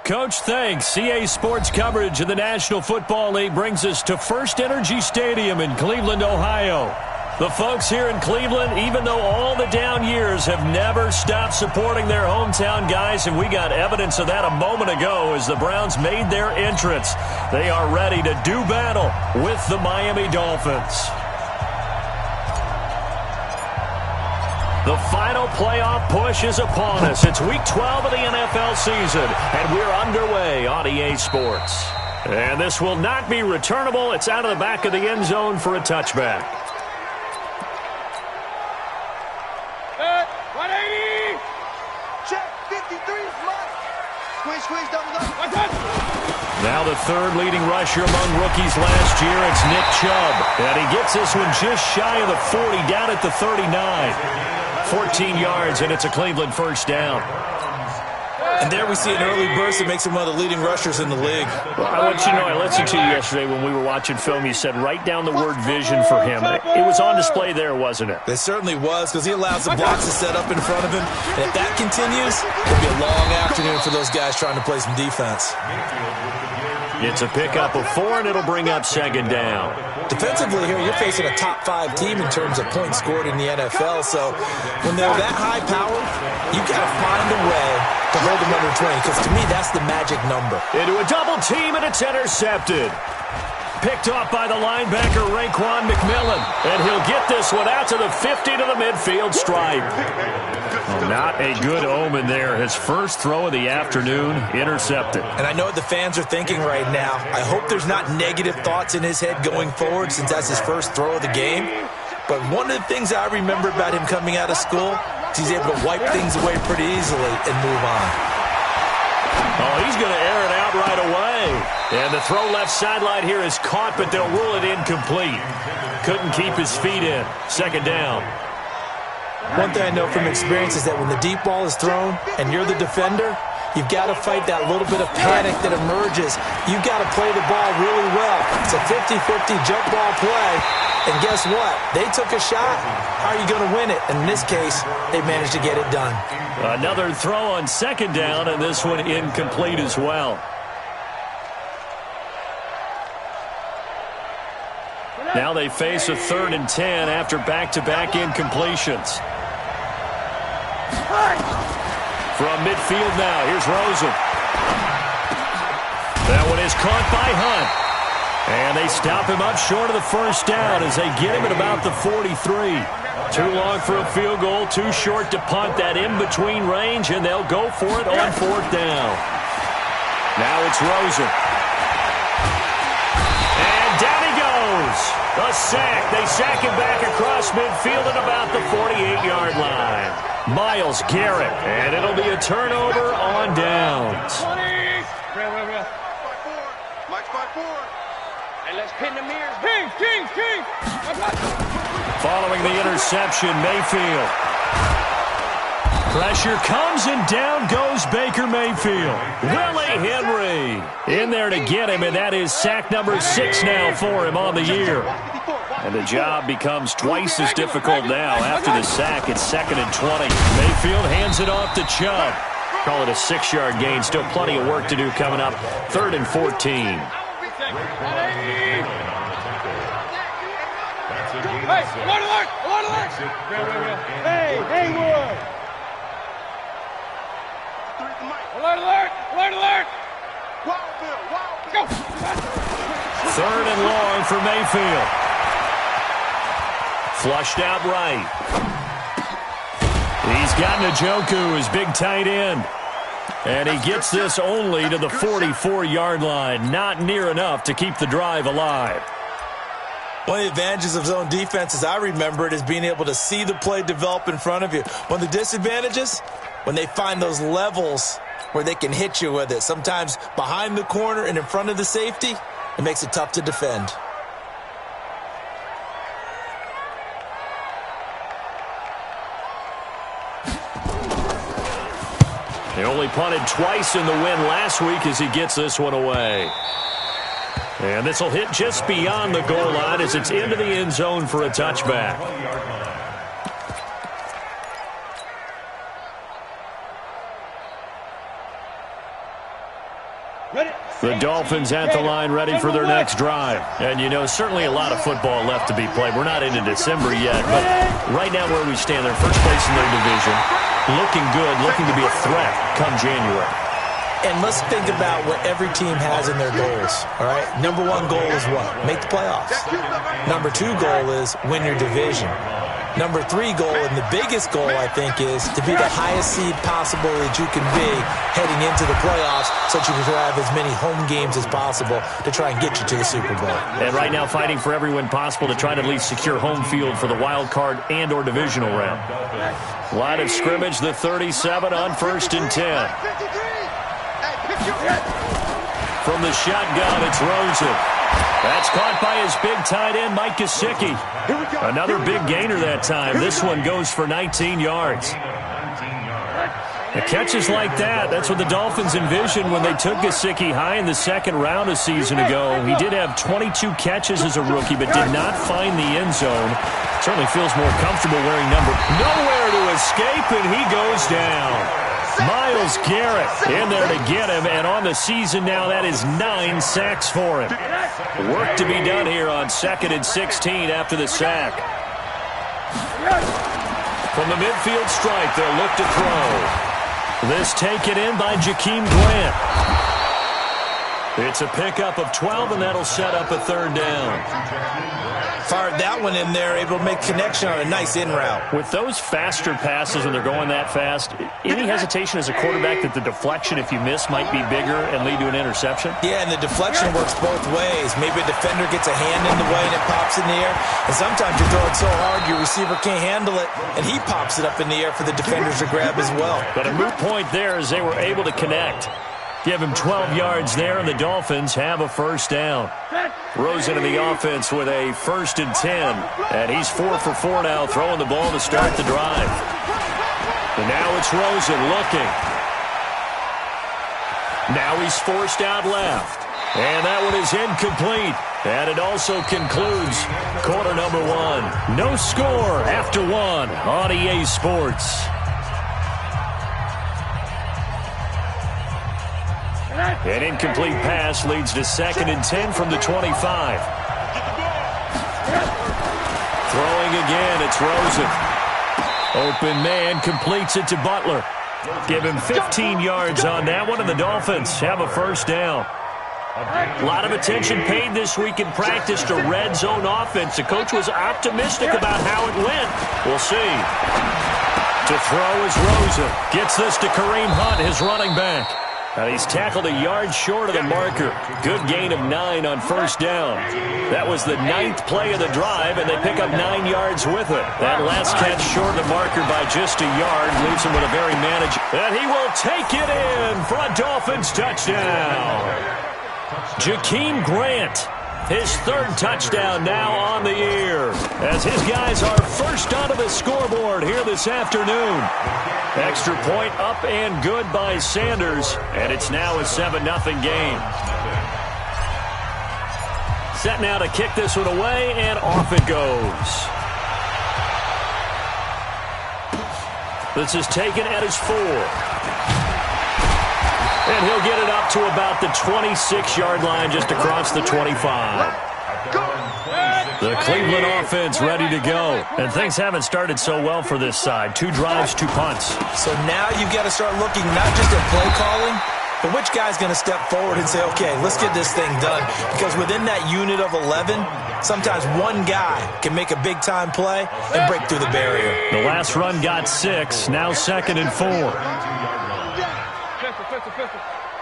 Coach, thanks. CA Sports coverage of the National Football League brings us to First Energy Stadium in Cleveland, Ohio. The folks here in Cleveland, even though all the down years, have never stopped supporting their hometown guys, and we got evidence of that a moment ago as the Browns made their entrance. They are ready to do battle with the Miami Dolphins. The final playoff push is upon us. It's Week 12 of the NFL season, and we're underway on EA Sports. And this will not be returnable. It's out of the back of the end zone for a touchback. 180! Check, 53 is mine. Squeeze, double up. Now the third leading rusher among rookies last year, it's Nick Chubb. And he gets this one just shy of the 40, down at the 39. 14 yards, and it's a Cleveland first down. And there we see an early burst that makes him one of the leading rushers in the league. Well, I want you to know, I listened to you yesterday when we were watching film. You said write down the word vision for him. It was on display there, wasn't it? It certainly was, because he allows the blocks to set up in front of him. And if that continues, it'll be a long afternoon for those guys trying to play some defense. It's a pickup of 4, and it'll bring up second down. Defensively here, you're facing a top-5 team in terms of points scored in the NFL. So when they're that high-powered, you've got to find a way to hold them under 20, because to me, that's the magic number. Into a double team, and it's intercepted. Picked off by the linebacker, Raekwon McMillan. And he'll get this one out to the 50 to the midfield stripe. Not a good omen there. His first throw of the afternoon, intercepted. And I know what the fans are thinking right now. I hope there's not negative thoughts in his head going forward, since that's his first throw of the game. But one of the things I remember about him coming out of school is he's able to wipe things away pretty easily and move on. Oh, he's going to air it out right away. And the throw left sideline here is caught, but they'll rule it incomplete. Couldn't keep his feet in. Second down. One thing I know from experience is that when the deep ball is thrown and you're the defender, you've got to fight that little bit of panic that emerges. You've got to play the ball really well. It's a 50-50 jump ball play. And guess what? They took a shot. How are you going to win it? And in this case, they managed to get it done. Another throw on second down, and this one incomplete as well. Now they face a 3rd and 10 after back-to-back incompletions. From midfield now, here's Rosen. That one is caught by Hunt. And they stop him up short of the first down as they get him at about the 43. Too long for a field goal, too short to punt. That in-between range, and they'll go for it on 4th down. Now it's Rosen. And down he goes. A sack. They sack him back across midfield at about the 48-yard line. Myles Garrett, and it'll be a turnover on downs. Let's pin the mirrors. King. Following the interception, Mayfield. Pressure comes, and down goes Baker Mayfield. Willie Henry in there to get him, and that is sack number 6 now for him on the year. And the job becomes twice as difficult now. After the sack, it's 2nd and 20. Mayfield hands it off to Chubb. Call it a 6-yard gain. Still plenty of work to do coming up. 3rd and 14. Hey, alert! Hey, Haywood! Alert! Go! 3rd and long for Mayfield. Flushed out right. He's got Njoku, his big tight end. And he gets this only to the 44-yard line. Not near enough to keep the drive alive. One of the advantages of zone defense, as I remember it, is being able to see the play develop in front of you. One of the disadvantages, when they find those levels where they can hit you with it. Sometimes behind the corner and in front of the safety, it makes it tough to defend. They only punted twice in the win last week as he gets this one away. And this will hit just beyond the goal line as it's into the end zone for a touchback. The Dolphins at the line ready for their next drive. And, you know, certainly a lot of football left to be played. We're not into December yet, but right now where we stand, they're first place in their division. Looking good, looking to be a threat come January. And let's think about what every team has in their goals, all right? Number one goal is what? Make the playoffs. Number two goal is win your division. Number three goal, and the biggest goal, I think, is to be the highest seed possible that you can be heading into the playoffs so that you can have as many home games as possible to try and get you to the Super Bowl. And right now fighting for every win possible to try to at least secure home field for the wild card and or divisional round. Line of scrimmage, the 37 on 1st and 10. From the shotgun, it's Rosen. That's caught by his big tight end, Mike Gesicki. Another big gainer that time. This one goes for 19 yards. The catches like that, that's what the Dolphins envisioned when they took Gesicki high in the second round a season ago. He did have 22 catches as a rookie, but did not find the end zone. Certainly feels more comfortable wearing number. Nowhere to escape, and he goes down. Myles Garrett in there to get him, and on the season now, that is 9 sacks for him. Work to be done here on 2nd and 16 after the sack. From the midfield stripe, they'll look to throw. This taken in by Jakeem Grant. It's a pickup of 12, and that'll set up a 3rd down. Fired that one in there, able to make connection on a nice in route. With those faster passes when they're going that fast, any hesitation as a quarterback that the deflection, if you miss, might be bigger and lead to an interception? Yeah, and the deflection works both ways. Maybe a defender gets a hand in the way and it pops in the air. And sometimes you throw it so hard your receiver can't handle it, and he pops it up in the air for the defenders to grab as well. But a moot point there as they were able to connect. Give him 12 yards there, and the Dolphins have a 1st down. Rosen in the offense with a 1st and 10. And he's 4 for 4 now, throwing the ball to start the drive. And now it's Rosen looking. Now he's forced out left. And that one is incomplete. And it also concludes quarter number 1. No score after 1 on EA Sports. An incomplete pass leads to 2nd and 10 from the 25. Throwing again, it's Rosen. Open man completes it to Butler. Give him 15 yards on that one, and the Dolphins have a 1st down. A lot of attention paid this week in practice to red zone offense. The coach was optimistic about how it went. We'll see. To throw is Rosen. Gets this to Kareem Hunt, his running back. And he's tackled a yard short of the marker. Good gain of 9 on 1st down. That was the 9th play of the drive, and they pick up 9 yards with it. That last catch short of the marker by just a yard leaves him with a very managed. And he will take it in for a Dolphins touchdown. Jakeem Grant, his 3rd touchdown now on the year, as his guys are first onto the scoreboard here this afternoon. Extra point up and good by Sanders, and it's now a 7-0 game. Set now to kick this one away, and off it goes. This is taken at his 4. And he'll get it up to about the 26-yard line, just across the 25. The Cleveland offense ready to go. And things haven't started so well for this side. 2 drives, 2 punts. So now you've got to start looking not just at play calling, but which guy's going to step forward and say, okay, let's get this thing done. Because within that unit of 11, sometimes one guy can make a big-time play and break through the barrier. The last run got 6, now 2nd and 4.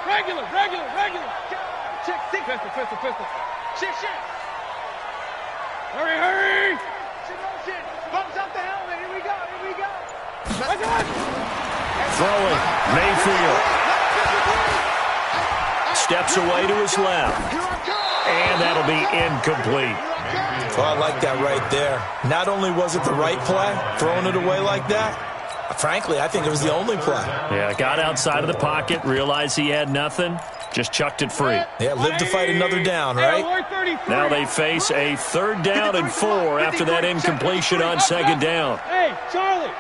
Regular. Check, pistol. Shit. Hurry. Bumps up the helmet. Here we go. Throwing. Mayfield. Steps away to his left. And that'll be incomplete. Well, I like that right there. Not only was it the right play, throwing it away like that, frankly, I think it was the only play. Yeah, got outside of the pocket, realized he had nothing, just chucked it free. Yeah, live to fight another down, right? Now they face a 3rd down and 4 after that incompletion on 2nd down. Hey, Charlie.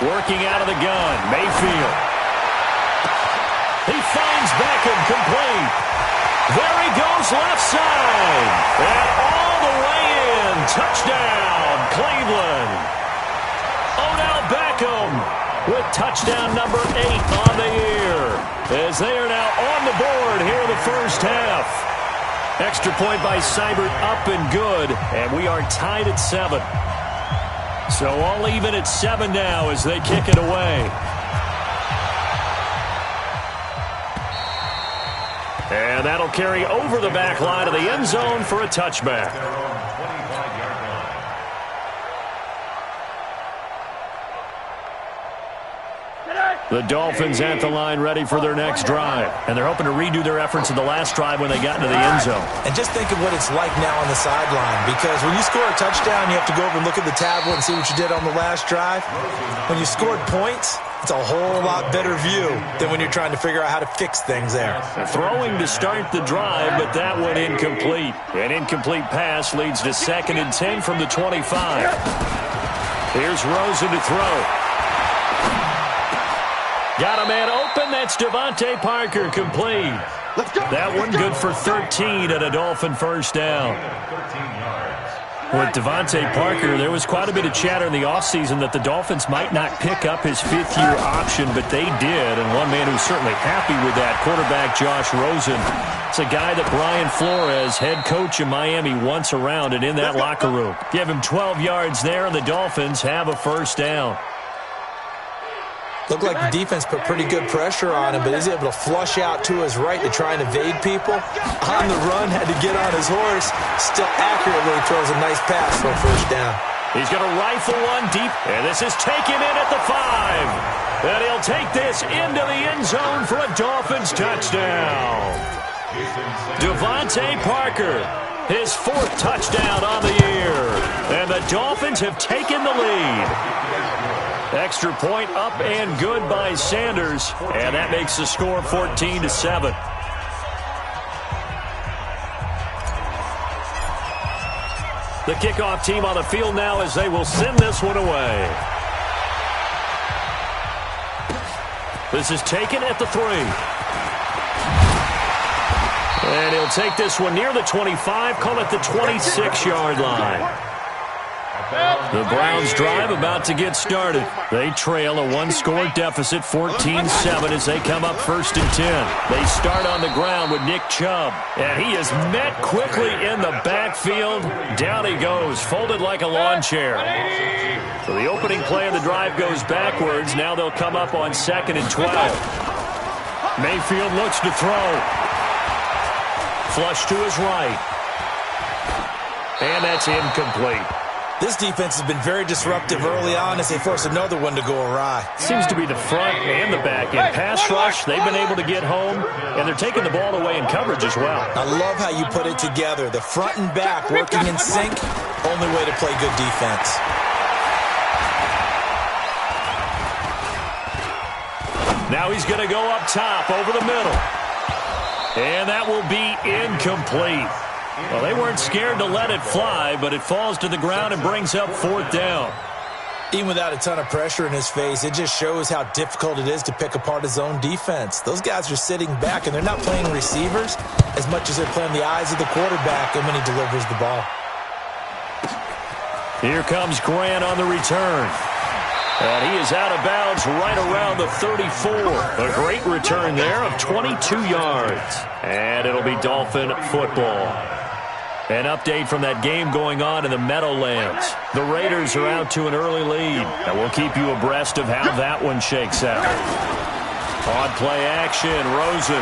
Working out of the gun, Mayfield. He finds Beckham complete. There he goes left side. And all the way in. Touchdown, Cleveland. Odell Beckham with touchdown number 8 on the year. As they are now on the board here in the first half. Extra point by Seibert up and good. And we are tied at 7. So all even at 7 now as they kick it away. And that'll carry over the back line of the end zone for a touchback. The Dolphins at the line ready for their next drive. And they're hoping to redo their efforts in the last drive when they got into the end zone. And just think of what it's like now on the sideline. Because when you score a touchdown, you have to go over and look at the tablet and see what you did on the last drive. When you scored points, it's a whole lot better view than when you're trying to figure out how to fix things there. Throwing to start the drive, but that one incomplete. An incomplete pass leads to 2nd and 10 from the 25. Here's Rosen to throw. Got a man open. That's Devontae Parker complete. That one good for 13 and a Dolphin first down. With Devontae Parker, there was quite a bit of chatter in the offseason that the Dolphins might not pick up his 5th-year option, but they did. And one man who's certainly happy with that, quarterback Josh Rosen. It's a guy that Brian Flores, head coach in Miami, wants around and in that locker room. Give him 12 yards there, and the Dolphins have a first down. Looked like the defense put pretty good pressure on him, but he's able to flush out to his right to try and evade people. On the run, had to get on his horse. Still accurately throws a nice pass for a first down. He's going to rifle one deep, and this is taken in at the 5. And he'll take this into the end zone for a Dolphins touchdown. Devontae Parker, his 4th touchdown on the year. And the Dolphins have taken the lead. Extra point up and good by Sanders. And that makes the score 14-7. The kickoff team on the field now as they will send this one away. This is taken at the 3. And he'll take this one near the 25, call it the 26-yard line. The Browns drive about to get started. They trail a 1-score deficit, 14-7, as they come up 1st and 10. They start on the ground with Nick Chubb. And he is met quickly in the backfield. Down he goes, folded like a lawn chair. So the opening play of the drive goes backwards. Now they'll come up on 2nd and 12. Mayfield looks to throw. Flush to his right. And that's incomplete. This defense has been very disruptive early on as they force another one to go awry. Seems to be the front and the back end. Pass rush, they've been able to get home, and they're taking the ball away in coverage as well. I love how you put it together. The front and back working in sync, only way to play good defense. Now he's going to go up top over the middle. And that will be incomplete. Well, they weren't scared to let it fly, but it falls to the ground and brings up 4th down. Even without a ton of pressure in his face, it just shows how difficult it is to pick apart his own defense. Those guys are sitting back, and they're not playing receivers as much as they're playing the eyes of the quarterback and when he delivers the ball. Here comes Grant on the return. And he is out of bounds right around the 34. A great return there of 22 yards. And it'll be Dolphin football. An update from that game going on in the Meadowlands. The Raiders are out to an early lead. And we'll keep you abreast of how that one shakes out. On play action, Rosen.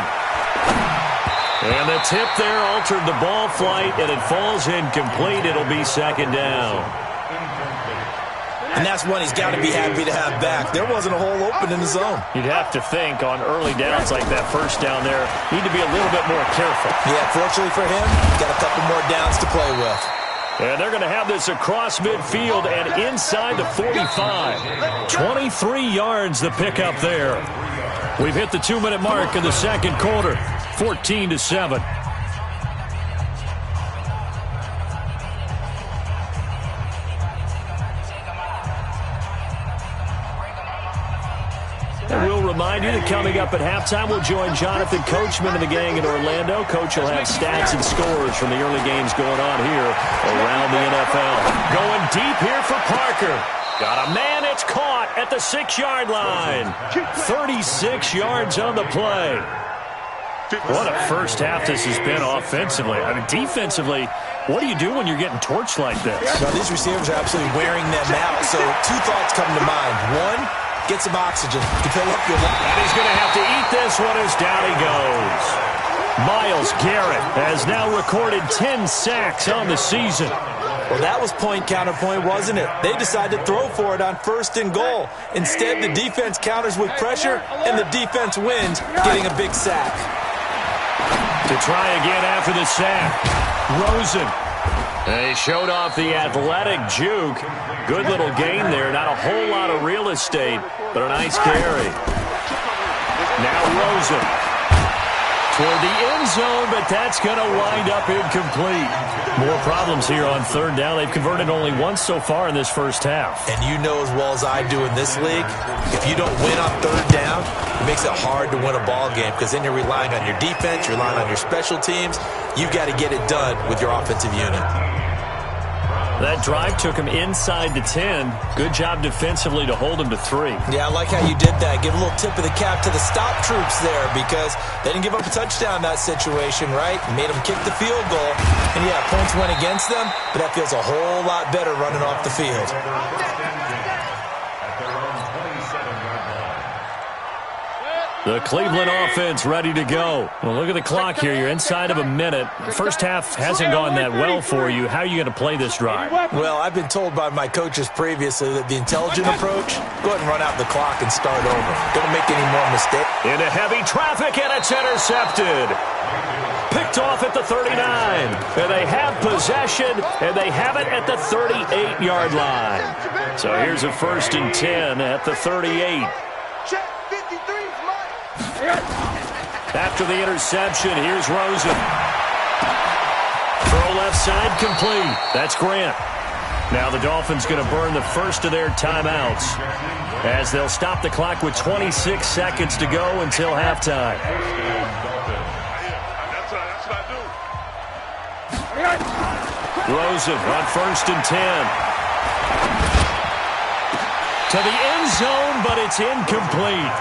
And the tip there altered the ball flight, and it falls incomplete. It'll be 2nd down. And that's one he's got to be happy to have back. There wasn't a hole open in the zone. You'd have to think on early downs like that first down there, need to be a little bit more careful. Yeah, fortunately for him, got a couple more downs to play with. And they're going to have this across midfield and inside the 45. 23 yards the pickup there. We've hit the 2-minute mark in the 2nd quarter. 14-7. And we'll remind you that coming up at halftime, we'll join Jonathan Coachman and the gang in Orlando. Coach will have stats and scores from the early games going on here around the NFL. Going deep here for Parker. Got a man, it's caught at the 6-yard line. 36 yards on the play. What a first half this has been offensively. I mean, defensively, what do you do when you're getting torched like this? Well, these receivers are absolutely wearing them out. So 2 thoughts come to mind. One, get some oxygen to fill up your lungs. And he's going to have to eat this one as down he goes. Myles Garrett has now recorded 10 sacks on the season. Well, that was point counterpoint, wasn't it? They decided to throw for it on 1st and goal. Instead, the defense counters with pressure, and the defense wins, getting a big sack. To try again after the sack. Rosen. They showed off the athletic juke. Good little gain there. Not a whole lot of real estate, but a nice carry. Now Rosen. Toward the end zone, but that's going to wind up incomplete. More problems here on 3rd down. They've converted only once so far in this first half. And you know as well as I do in this league, if you don't win on 3rd down, it makes it hard to win a ball game because then you're relying on your defense, you're relying on your special teams. You've got to get it done with your offensive unit. That drive took him inside the 10. Good job defensively to hold him to 3. Yeah, I like how you did that. Give a little tip of the cap to the stop troops there because they didn't give up a touchdown in that situation, right? Made them kick the field goal. And, yeah, points went against them, but that feels a whole lot better running off the field. The Cleveland offense ready to go. Well, look at the clock here. You're inside of a minute. First half hasn't gone that well for you. How are you going to play this drive? Well, I've been told by my coaches previously that the intelligent approach, go ahead and run out the clock and start over. Don't make any more mistakes. Into heavy traffic, and it's intercepted. Picked off at the 39. And they have possession, and they have it at the 38-yard line. So here's a 1st and 10 at the 38. After the interception, here's Rosen. Throw left side complete. That's Grant. Now the Dolphins going to burn the first of their timeouts as they'll stop the clock with 26 seconds to go until halftime. Rosen on 1st and 10. To the end zone, but it's incomplete.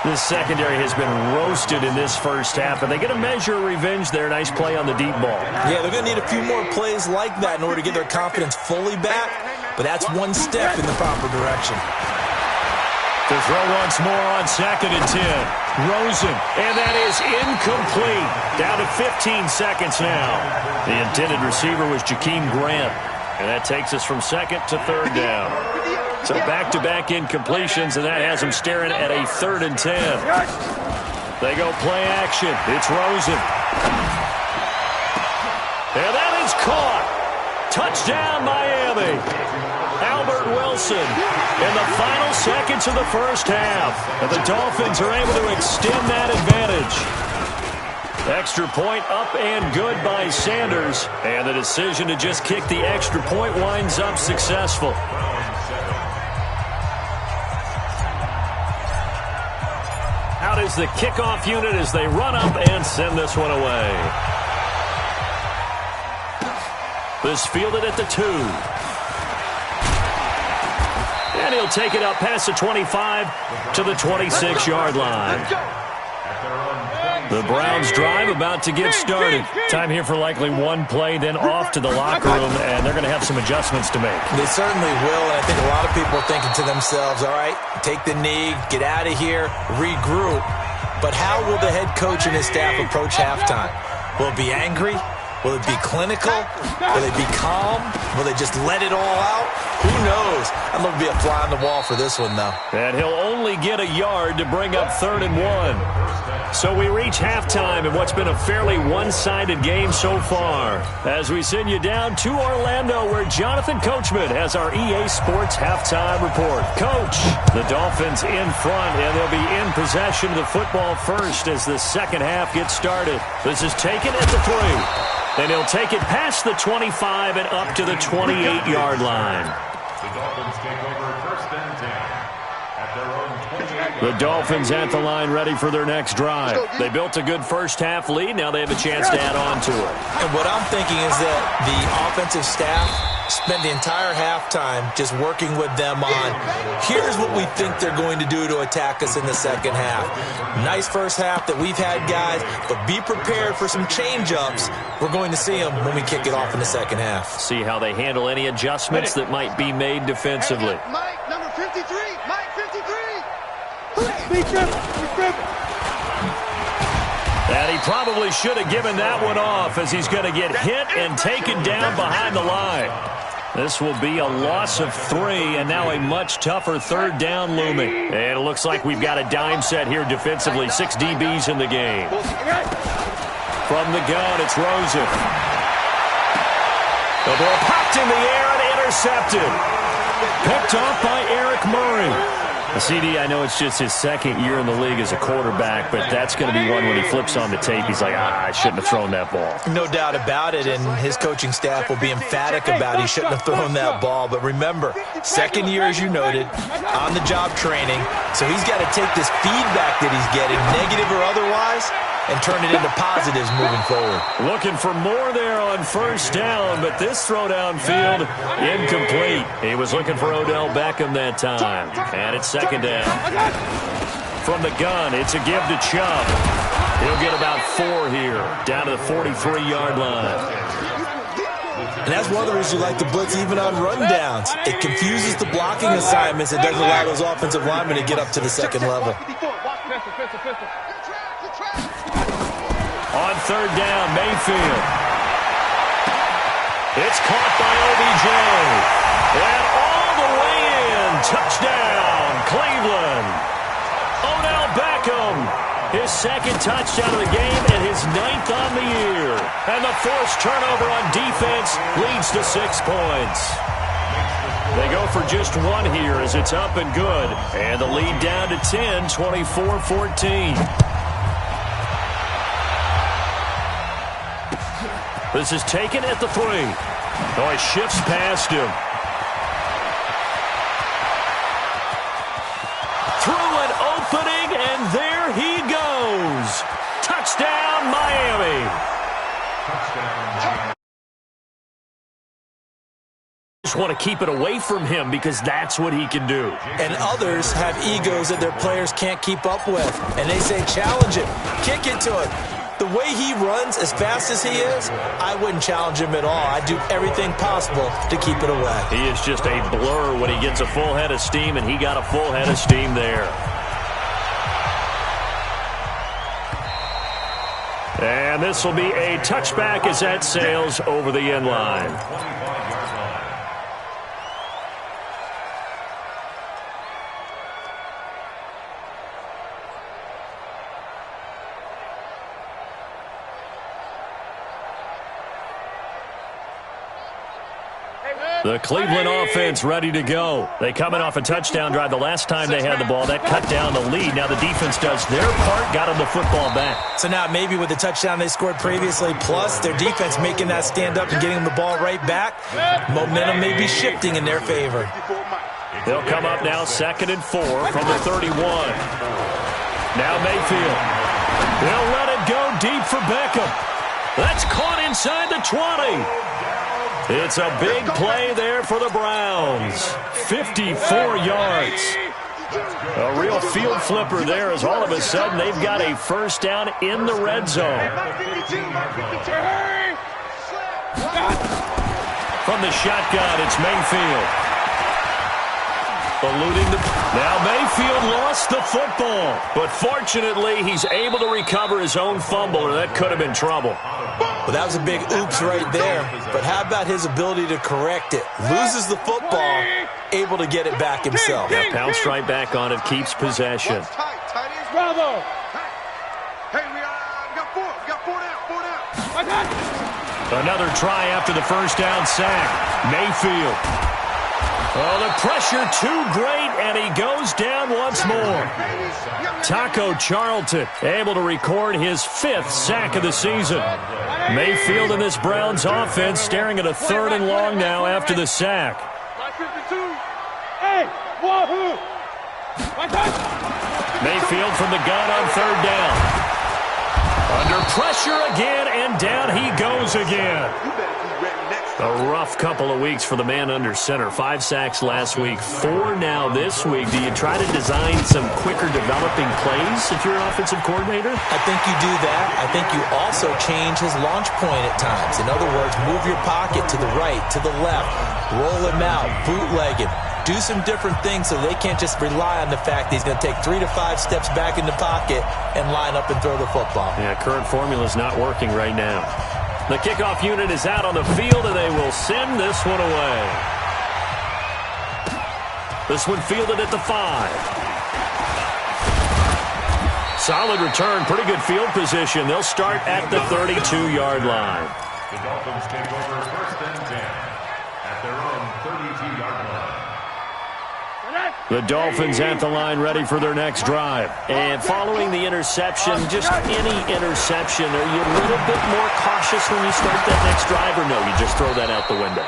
This secondary has been roasted in this first half, and they get a measure of revenge there. Nice play on the deep ball. Yeah, they're going to need a few more plays like that in order to get their confidence fully back, but that's one step in the proper direction. To throw once more on 2nd and 10. Rosen, and that is incomplete. Down to 15 seconds now. The intended receiver was Jakeem Grant, and that takes us from 2nd to 3rd down. So back-to-back incompletions, and that has them staring at a 3rd and 10. They go play action. It's Rosen. And that is caught. Touchdown, Miami. Albert Wilson in the final seconds of the first half. And the Dolphins are able to extend that advantage. Extra point up and good by Sanders. And the decision to just kick the extra point winds up successful. Out is the kickoff unit as they run up and send this one away. This fielded at the 2. And he'll take it up past the 25 to the 26-yard line. The Browns drive about to get started. Time here for likely one play, then off to the locker room, and they're going to have some adjustments to make. They certainly will, and I think a lot of people are thinking to themselves, all right, take the knee, get out of here, regroup. But how will the head coach and his staff approach halftime? Will it be angry? Will it be clinical? Will it be calm? Will they just let it all out? Who knows? I'd love to be a fly on the wall for this one, though. And he'll only get a yard to bring up 3rd and 1. So we reach halftime in what's been a fairly one-sided game so far. As we send you down to Orlando, where Jonathan Coachman has our EA Sports halftime report. Coach, the Dolphins in front, and they'll be in possession of the football first as the second half gets started. This is taken at the 3. And he'll take it past the 25 and up to the 28-yard line. The Dolphins take over 1st and 10 at their own 28-yard The Dolphins at the line ready for their next drive. They built a good first-half lead. Now they have a chance to add on to it. And what I'm thinking is that the offensive staff spent the entire halftime just working with them on, here's what we think they're going to do to attack us in the second half. Nice first half that we've had, guys, but be prepared for some change-ups. We're going to see them when we kick it off in the second half. See how they handle any adjustments that might be made defensively. Mike, number 53. Mike, 53. And he probably should have given that one off as he's going to get hit and taken down behind the line. This will be a loss of 3, and now a much tougher third down looming. And it looks like we've got a dime set here defensively. 6 DBs in the game. From the gun, it's Rosen. The ball popped in the air and intercepted. Picked off by Eric Murray. CD, I know it's just his second year in the league as a quarterback, but that's going to be one when he flips on the tape. He's like, I shouldn't have thrown that ball. No doubt about it, and his coaching staff will be emphatic about he shouldn't have thrown that ball. But remember, second year, as you noted, on-the-job training, so he's got to take this feedback that he's getting, negative or otherwise, and turn it into positives moving forward. Looking for more there on first down, but this throw downfield incomplete. He was looking for Odell Beckham that time. And it's second down. From the gun, it's a give to Chubb. He'll get about 4 here, down to the 43-yard line. And that's one of the reasons you like to blitz even on rundowns. It confuses the blocking assignments. It doesn't allow those offensive linemen to get up to the second level. On third down, Mayfield. It's caught by OBJ. And all the way in. Touchdown, Cleveland. Odell Beckham. His second touchdown of the game and his 9th on the year. And the forced turnover on defense leads to 6 points. They go for just 1 here as it's up and good. And the lead down to 10, 24-14. This is taken at the 3. Oh, he shifts past him. Through an opening, and there he goes. Touchdown, Miami. Just want to keep it away from him because that's what he can do. And others have egos that their players can't keep up with. And they say, challenge it, kick it to it. The way he runs, as fast as he is, I wouldn't challenge him at all. I'd do everything possible to keep it away. He is just a blur when he gets a full head of steam, and he got a full head of steam there. And this will be a touchback as that sails over the end line. The Cleveland offense ready to go. They coming off a touchdown drive the last time they had the ball. That cut down the lead. Now the defense does their part, got them the football back. So now maybe with the touchdown they scored previously, plus their defense making that stand up and getting them the ball right back, momentum may be shifting in their favor. They'll come up now 2nd and 4 from the 31. Now Mayfield. They'll let it go deep for Beckham. That's caught inside the 20. It's a big play there for the Browns. 54 yards. A real field flipper there as all of a sudden they've got a first down in the red zone. From the shotgun, it's Mayfield. Eluding the... Now Mayfield lost the football. But fortunately, he's able to recover his own fumble, or that could have been trouble. Well, that was a big oops right there. But how about his ability to correct it? Loses the football, able to get it back himself. Yeah, pounced right back on it, keeps possession. Bravo. Hey, we got 4. We got 4 down. Another try after the first down sack. Mayfield. Oh, the pressure too great, and he goes down once more. Taco Charlton able to record his 5th sack of the season. Mayfield and this Browns offense staring at a 3rd and long now after the sack. Hey, wahoo! Mayfield from the gun on third down. Under pressure again, and down he goes again. A rough couple of weeks for the man under center. 5 sacks last week, 4 now this week. Do you try to design some quicker developing plays if you're an offensive coordinator? I think you do that. I think you also change his launch point at times. In other words, move your pocket to the right, to the left, roll him out, bootleg him. Do some different things so they can't just rely on the fact that he's going to take 3 to 5 steps back in the pocket and line up and throw the football. Yeah, current formula is not working right now. The kickoff unit is out on the field, and they will send this one away. This one fielded at the 5. Solid return, pretty good field position. They'll start at the 32-yard line. The Dolphins take over 1st and 10 at their own 32-yard line. The Dolphins at the line ready for their next drive. And following the interception, just any interception, are you a little bit more cautious when you start that next drive, or no, you just throw that out the window?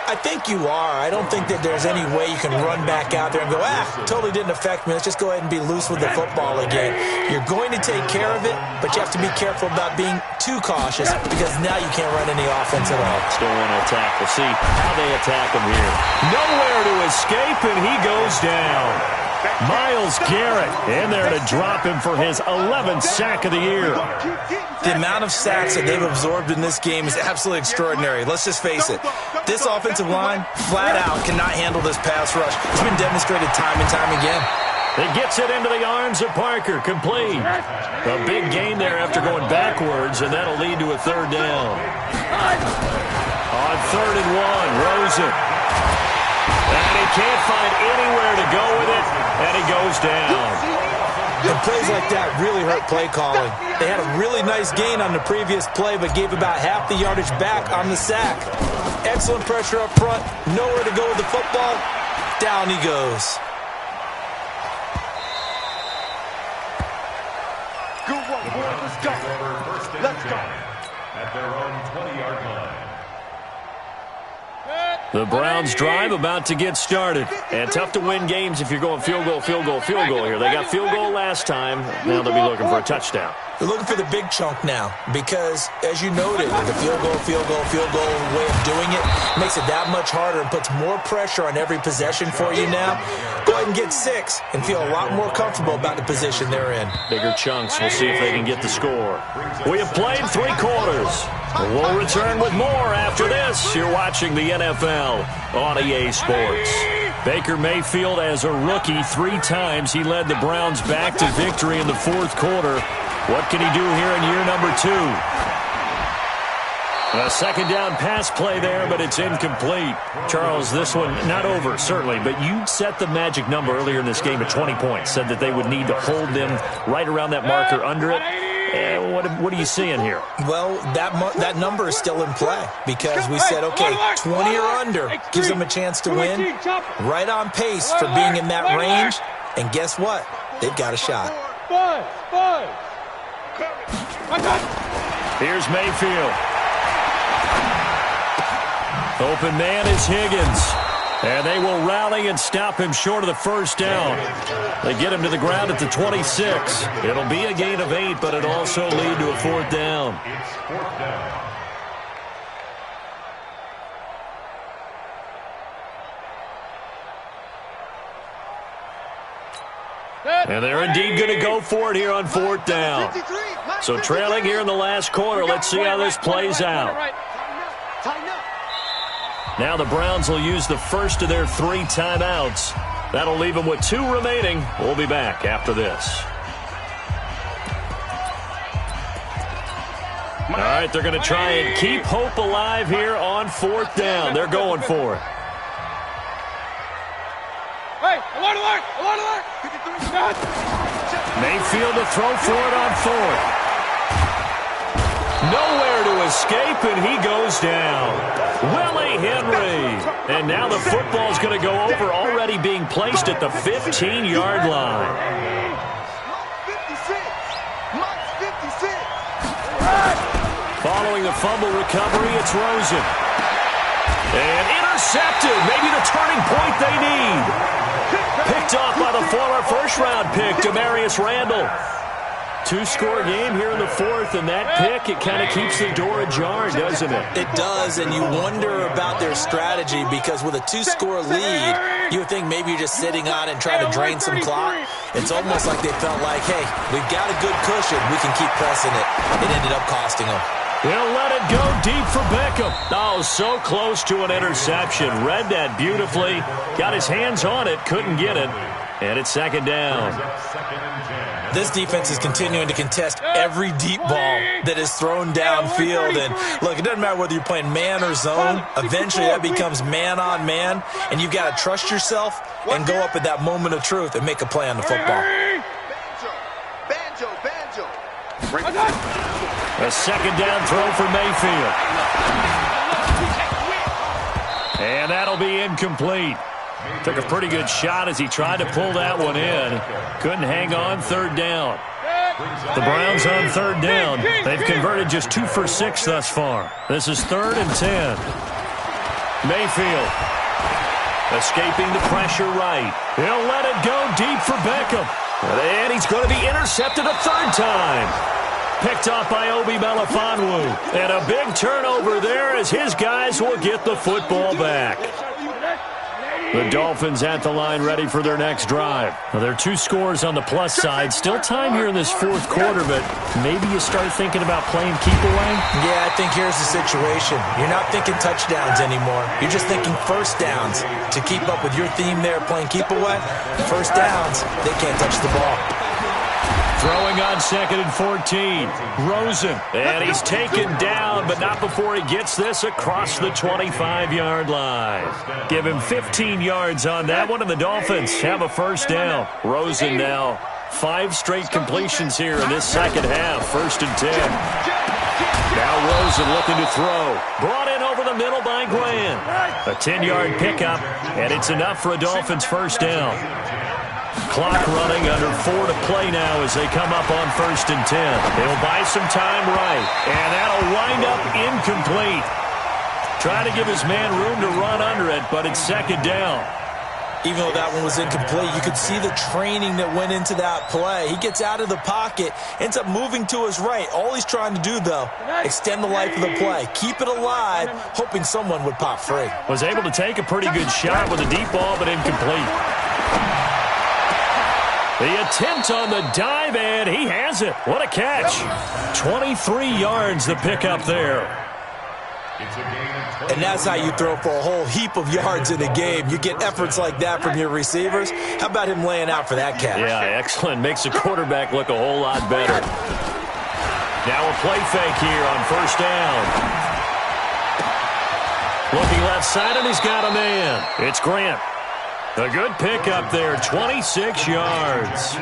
I think you are. I don't think that there's any way you can run back out there and go, totally didn't affect me. Let's just go ahead and be loose with the football again. You're going to take care of it, but you have to be careful about being too cautious because now you can't run any offense at all. Still want to attack. We'll see how they attack him here. Nowhere to escape, and he goes down. Myles Garrett in there to drop him for his 11th sack of the year. The amount of sacks that they've absorbed in this game is absolutely extraordinary. Let's just face it. This offensive line, flat out, cannot handle this pass rush. It's been demonstrated time and time again. He gets it into the arms of Parker. Complete. A big gain there after going backwards, and that'll lead to a 3rd down. On 3rd and 1, Rosen. And he can't find anywhere to go with it, and he goes down. And plays like that really hurt play calling. They had a really nice gain on the previous play, but gave about half the yardage back on the sack. Excellent pressure up front, nowhere to go with the football. Down he goes. Good one, boys. Let's go. Let's go. At their own 20-yard line. The Browns drive about to get started. And tough to win games if you're going field goal here. They got field goal last time. Now they'll be looking for a touchdown. They're looking for the big chunk now because, as you noted, the field goal way of doing it makes it that much harder and puts more pressure on every possession for you now. Go ahead and get 6 and feel a lot more comfortable about the position they're in. Bigger chunks. We'll see if they can get the score. We have played 3 quarters. We'll return with more after this. You're watching the NFL on EA Sports. Baker Mayfield, as a rookie, 3 times he led the Browns back to victory in the 4th quarter. What can he do here in year number 2? A 2nd down pass play there, but it's incomplete. Charles, this one not over, certainly, but you set the magic number earlier in this game at 20 points. Said that they would need to hold them right around that marker under it. What are you seeing here? Well, that number is still in play because we said, okay, 20 or under gives them a chance to win. Right on pace for being in that range. And guess what? They've got a shot. Here's Mayfield. Open man is Higgins. And they will rally and stop him short of the 1st down. They get him to the ground at the 26. It'll be a gain of 8, but it'll also lead to a 4th down. It's 4th down. And they're indeed going to go for it here on 4th down. So trailing here in the last quarter. Let's see how this plays out. Now the Browns will use the first of their 3 timeouts. That'll leave them with 2 remaining. We'll be back after this. All right, they're going to try and keep hope alive here on 4th down. They're going for it. Mayfield to throw for it on 4th. Nowhere to escape, and he goes down. Willie Henry. And now the football's going to go over, already being placed at the 15-yard line. Following the fumble recovery, it's Rosen. And intercepted. Maybe the turning point they need. Picked off by the former first-round pick, Demarius Randall. Two-score game here in the fourth, and that pick, it kind of keeps the door ajar, doesn't it? It does, and you wonder about their strategy because with a two-score lead, you would think maybe you're just sitting on it and trying to drain some clock. It's almost like they felt like, hey, we've got a good cushion. We can keep pressing it. It ended up costing them. He'll let it go deep for Beckham. Oh, so close to an interception. Read that beautifully. Got his hands on it, couldn't get it. And it's second down. This defense is continuing to contest every deep ball that is thrown downfield. And, look, it doesn't matter whether you're playing man or zone. Eventually, that becomes man-on-man. And you've got to trust yourself and go up at that moment of truth and make a play on the football. A second down throw for Mayfield. And that'll be incomplete. Took a pretty good shot as he tried to pull that one in. Couldn't hang on, third down. The Browns on third down. They've converted just 2 for 6 thus far. This is 3rd and 10. Mayfield escaping the pressure right. He'll let it go deep for Beckham. And he's going to be intercepted a third time. Picked off by Obi Melifonwu. And a big turnover there as his guys will get the football back. The Dolphins at the line ready for their next drive. Well, there are 2 scores on the plus side. Still time here in this fourth quarter, but maybe you start thinking about playing keep away? Yeah, I think here's the situation. You're not thinking touchdowns anymore. You're just thinking first downs. To keep up with your theme there, playing keep away, first downs, they can't touch the ball. Throwing on 2nd and 14. Rosen. And he's taken down, but not before he gets this across the 25-yard line. Give him 15 yards on that one, and the Dolphins have a first down. Rosen now 5 straight completions here in this second half. 1st and 10. Now Rosen looking to throw. Brought in over the middle by Grant. A 10-yard pickup, and it's enough for a Dolphins first down. Clock running under 4 to play now as they come up on 1st and 10. They'll buy some time right, and that'll wind up incomplete. Trying to give his man room to run under it, but it's second down. Even though that one was incomplete, you could see the training that went into that play. He gets out of the pocket, ends up moving to his right. All he's trying to do, though, extend the life of the play. Keep it alive, hoping someone would pop free. Was able to take a pretty good shot with a deep ball, but incomplete. The attempt on the dive, and he has it. What a catch. 23 yards the pickup there. And that's how you throw for a whole heap of yards in a game. You get efforts like that from your receivers. How about him laying out for that catch? Yeah, excellent. Makes the quarterback look a whole lot better. Now a play fake here on first down. Looking left side, and he's got a man. It's Grant. A good pickup there, 26 yards.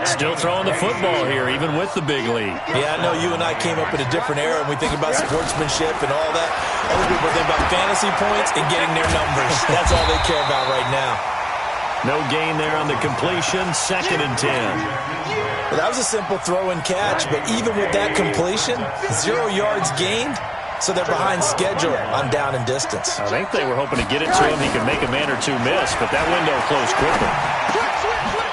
Still throwing the football here, even with the big lead. Yeah, I know you and I came up in a different era, and we think about sportsmanship and all that. Other people think about fantasy points and getting their numbers. That's all they care about right now. No gain there on the completion, 2nd and 10. Well, that was a simple throw and catch, but even with that completion, 0 yards gained. So they're behind schedule on down and distance. I think they were hoping to get it to him. He could make a man or two miss, but that window closed quickly.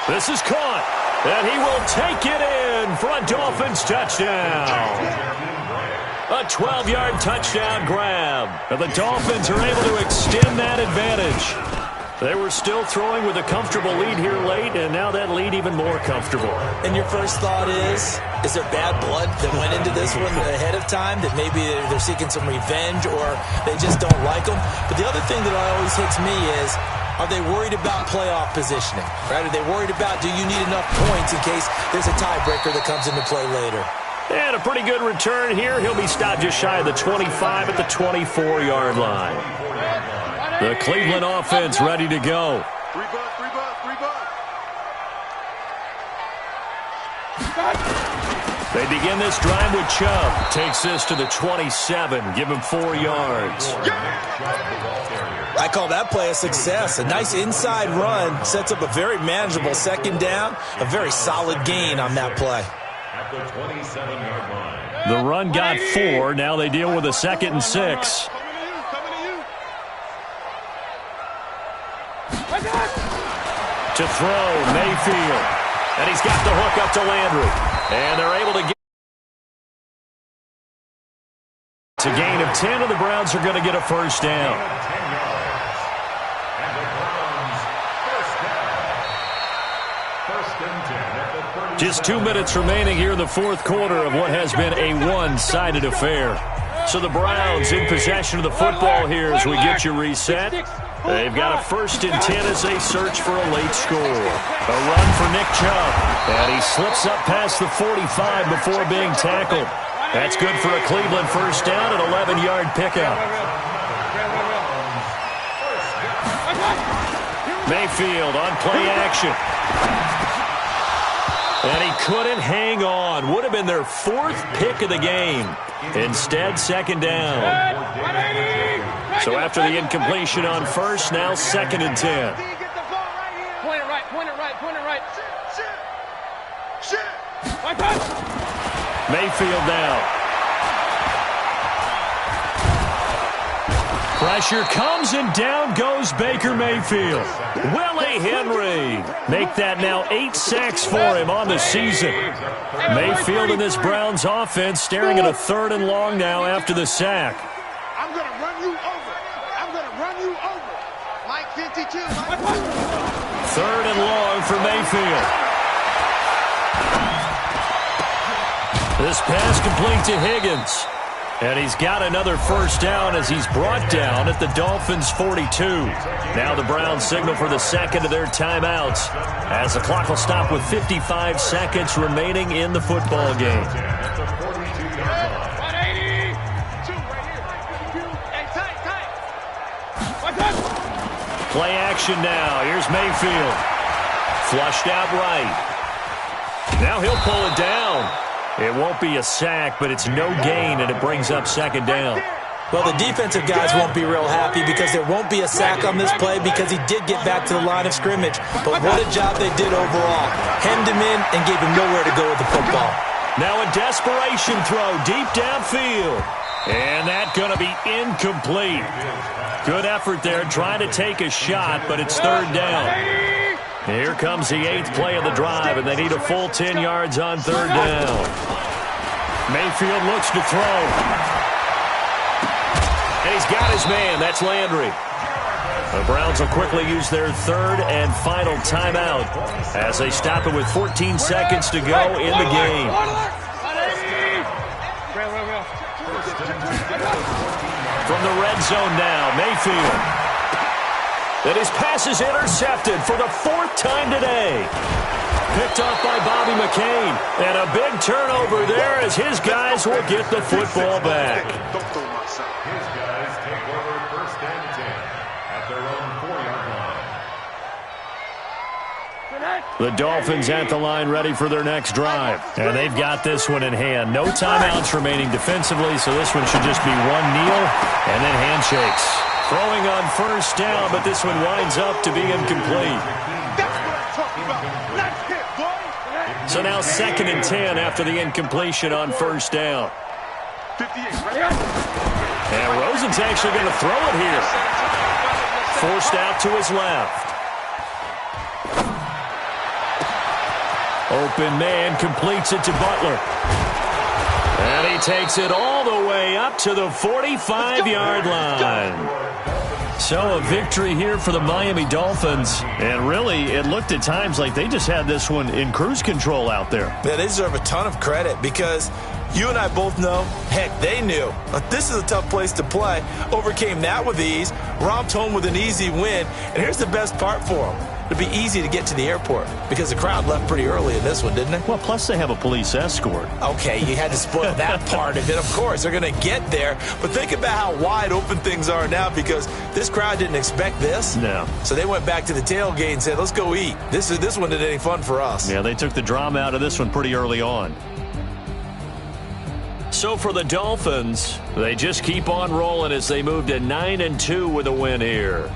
This is caught, and he will take it in for a Dolphins touchdown. A 12-yard touchdown grab. And the Dolphins are able to extend that advantage. They were still throwing with a comfortable lead here late, and now that lead even more comfortable. And your first thought is there bad blood that went into this one ahead of time, that maybe they're seeking some revenge or they just don't like them? But the other thing that always hits me is, are they worried about playoff positioning? Right? Are they worried about, do you need enough points in case there's a tiebreaker that comes into play later? And a pretty good return here. He'll be stopped just shy of the 25 at the 24-yard line. The Cleveland offense ready to go. They begin this drive with Chubb. Takes this to the 27. Give him 4 yards. I call that play a success. A nice inside run. Sets up a very manageable second down. A very solid gain on that play. At the 27-yard line. The run got 4. Now they deal with a 2nd and 6. To throw, Mayfield. And he's got the hook up to Landry. And they're able to get it's a gain of 10, and the Browns are going to get a first down. Just 2 minutes remaining here in the fourth quarter of what has been a one-sided affair. So the Browns in possession of the football here as we get you reset. They've got a 1st and 10 as they search for a late score. A run for Nick Chubb. And he slips up past the 45 before being tackled. That's good for a Cleveland first down, an 11-yard pickup. Mayfield on play action. And he couldn't hang on. Would have been their 4th pick of the game. Instead, 2nd down. So after the incompletion on 1st, now 2nd and 10. Point it right, point it right, point it right. Mayfield now. Pressure comes and down goes Baker Mayfield. Willie Henry. Make that now 8 sacks for him on the season. Mayfield in this Browns offense staring at a 3rd and long now after the sack. I'm going to run you over. I'm going to run you over. Mike 52. Mike. 3rd and long for Mayfield. This pass complete to Higgins. And he's got another first down as he's brought down at the Dolphins' 42. Now the Browns signal for the 2nd of their timeouts as the clock will stop with 55 seconds remaining in the football game. Play action now. Here's Mayfield. Flushed out right. Now he'll pull it down. It won't be a sack, but it's no gain, and it brings up 2nd down. Well, the defensive guys won't be real happy because there won't be a sack on this play because he did get back to the line of scrimmage. But what a job they did overall. Hemmed him in and gave him nowhere to go with the football. Now a desperation throw deep downfield. And that's going to be incomplete. Good effort there trying to take a shot, but it's 3rd down. Here comes the 8th play of the drive, and they need a full 10 yards on 3rd down. Mayfield looks to throw. And he's got his man. That's Landry. The Browns will quickly use their 3rd and final timeout as they stop it with 14 seconds to go in the game. From the red zone now, Mayfield. And his pass is intercepted for the 4th time today. Picked off by Bobby McCain. And a big turnover there as his guys will get the football back. His guys take over 1st and 10 at their own 4-yard line. The Dolphins at the line ready for their next drive. And they've got this one in hand. No timeouts remaining defensively, so this one should just be one kneel and then handshakes. Throwing on 1st down, but this one winds up to be incomplete. So now 2nd and 10 after the incompletion on 1st down. And Rosen's actually going to throw it here. Forced out to his left. Open man completes it to Butler. And he takes it all the way up to the 45-yard line. So a victory here for the Miami Dolphins. And really, it looked at times like they just had this one in cruise control out there. Yeah, they deserve a ton of credit because you and I both know, heck, they knew. This is a tough place to play. Overcame that with ease, romped home with an easy win. And here's the best part for them. It'd be easy to get to the airport because the crowd left pretty early in this one, didn't it? Well, plus they have a police escort. Okay, you had to spoil that part of it. Of course, they're going to get there. But think about how wide open things are now because this crowd didn't expect this. No. So they went back to the tailgate and said, let's go eat. This one isn't any fun for us. Yeah, they took the drama out of this one pretty early on. So for the Dolphins, they just keep on rolling as they move to 9-2 with a win here.